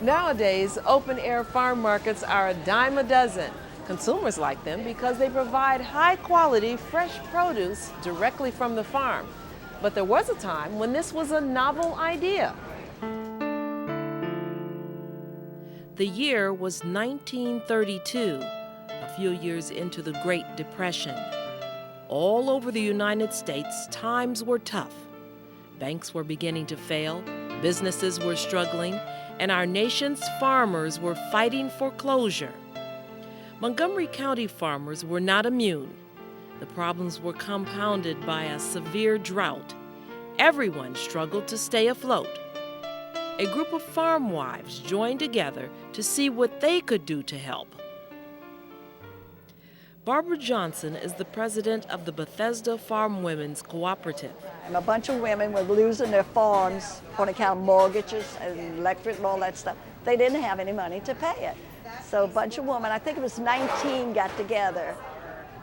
Nowadays, open-air farm markets are a dime a dozen. Consumers like them because they provide high-quality, fresh produce directly from the farm. But there was a time when this was a novel idea. The year was 1932, a few years into the Great Depression. All over the United States, times were tough. Banks were beginning to fail, businesses were struggling, and our nation's farmers were fighting foreclosure. Montgomery County farmers were not immune. The problems were compounded by a severe drought. Everyone struggled to stay afloat. A group of farm wives joined together to see what they could do to help. Barbara Johnson is the president of the Bethesda Farmwomen's Cooperative. And a bunch of women were losing their farms on account of mortgages and electric and all that stuff. They didn't have any money to pay it. So a bunch of women, I think it was 19, got together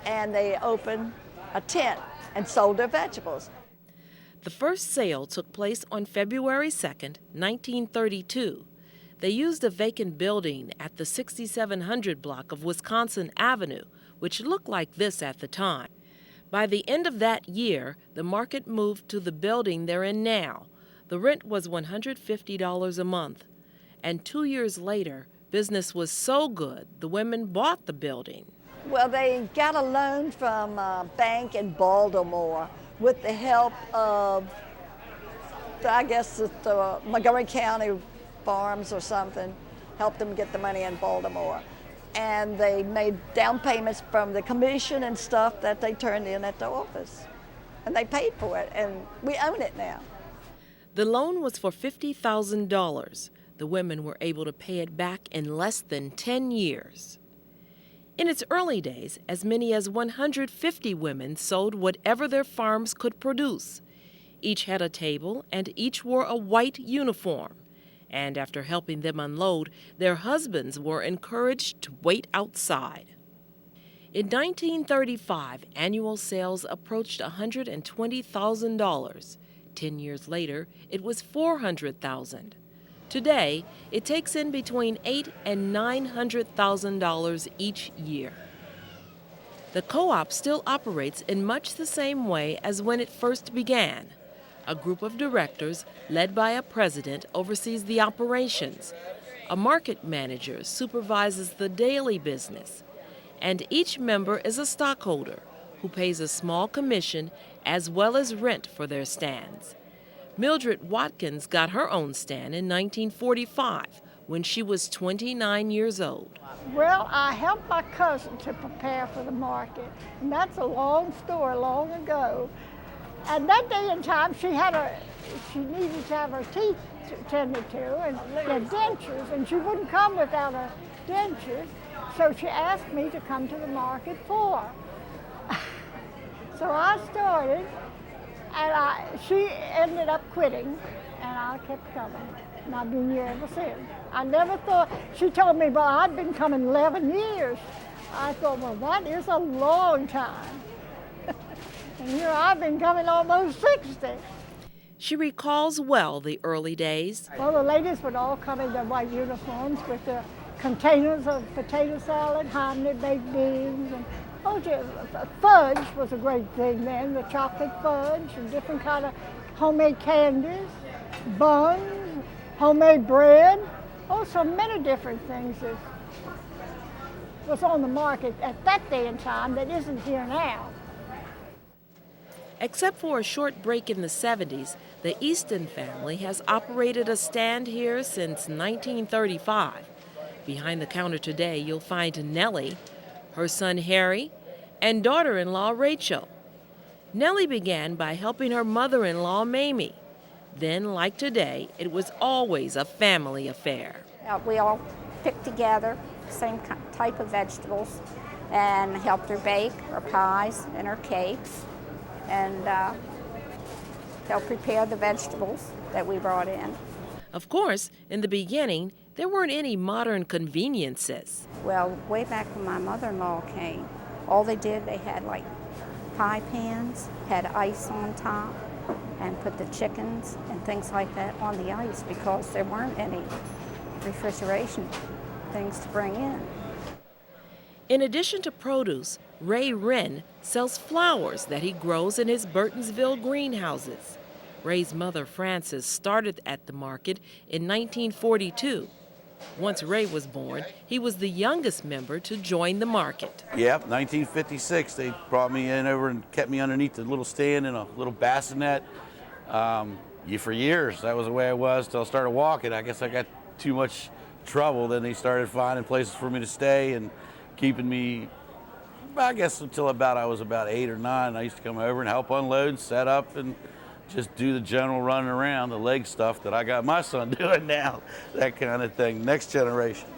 and they opened a tent and sold their vegetables. The first sale took place on February 2nd, 1932. They used a vacant building at the 6700 block of Wisconsin Avenue, which looked like this at the time. By the end of that year, the market moved to the building they're in now. The rent was $150 a month. And 2 years later, business was so good, the women bought the building. Well, they got a loan from a bank in Baltimore with the help of, I guess, the Montgomery County Farms or something, helped them get the money in Baltimore. And they made down payments from the commission and stuff that they turned in at the office. And they paid for it, and we own it now. The loan was for $50,000. The women were able to pay it back in less than 10 years. In its early days, as many as 150 women sold whatever their farms could produce. Each had a table, and each wore a white uniform. And after helping them unload, their husbands were encouraged to wait outside. In 1935, annual sales approached $120,000. 10 years later, it was $400,000. Today, it takes in between $800,000 and $900,000 each year. The co-op still operates in much the same way as when it first began. A group of directors, led by a president, oversees the operations. A market manager supervises the daily business. And each member is a stockholder who pays a small commission as well as rent for their stands. Mildred Watkins got her own stand in 1945 when she was 29 years old. Well, I helped my cousin to prepare for the market, and that's a long story, long ago. And that day and time, she needed to have her teeth tended to, and the dentures, and she wouldn't come without a denture, so she asked me to come to the market for her. So I started, and she ended up quitting, and I kept coming, and I've been here ever since. I never thought, she told me, well, I've been coming 11 years. I thought, well, that is a long time. And here I've been coming almost 60. She recalls well the early days. Well, the ladies would all come in their white uniforms with their containers of potato salad, hominy baked beans, and fudge was a great thing then, the chocolate fudge and different kind of homemade candies, buns, homemade bread, so many different things that was on the market at that day and time that isn't here now. Except for a short break in the 70s, the Easton family has operated a stand here since 1935. Behind the counter today, you'll find Nellie, her son Harry, and daughter-in-law Rachel. Nellie began by helping her mother-in-law Mamie. Then, like today, it was always a family affair. We all picked together the same type of vegetables and helped her bake her pies and her cakes, and help prepare the vegetables that we brought in. Of course, in the beginning, there weren't any modern conveniences. Well, way back when my mother-in-law came, all they did, they had like pie pans, had ice on top, and put the chickens and things like that on the ice because there weren't any refrigeration things to bring in. In addition to produce, Ray Wren sells flowers that he grows in his Burtonsville greenhouses. Ray's mother, Frances, started at the market in 1942. Once Ray was born, he was the youngest member to join the market. Yep, 1956, they brought me in over and kept me underneath the little stand in a little bassinet. For years, that was the way I was till I started walking. I guess I got too much trouble. Then they started finding places for me to stay and keeping me, I guess, until I was about 8 or 9. I used to come over and help unload, set up, and just do the general running around, the leg stuff that I got my son doing now, that kind of thing, next generation.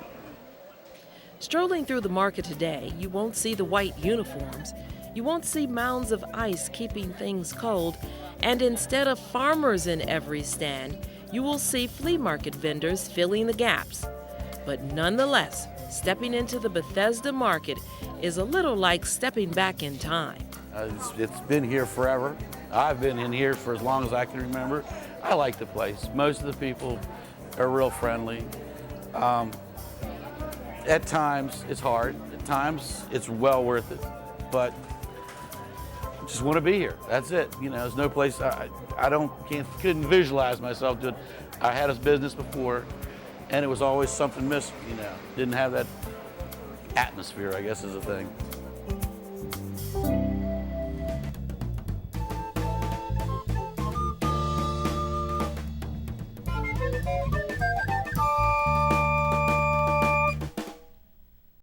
Strolling through the market today, you won't see the white uniforms, you won't see mounds of ice keeping things cold, and instead of farmers in every stand, you will see flea market vendors filling the gaps. But nonetheless, stepping into the Bethesda market is a little like stepping back in time. It's been here forever. I've been in here for as long as I can remember. I like the place. Most of the people are real friendly. At times it's hard. At times it's well worth it. But I just want to be here. That's it. You know, there's no place couldn't visualize myself doing. I had a business before, and it was always something missing. You know, didn't have that atmosphere, I guess, is a thing.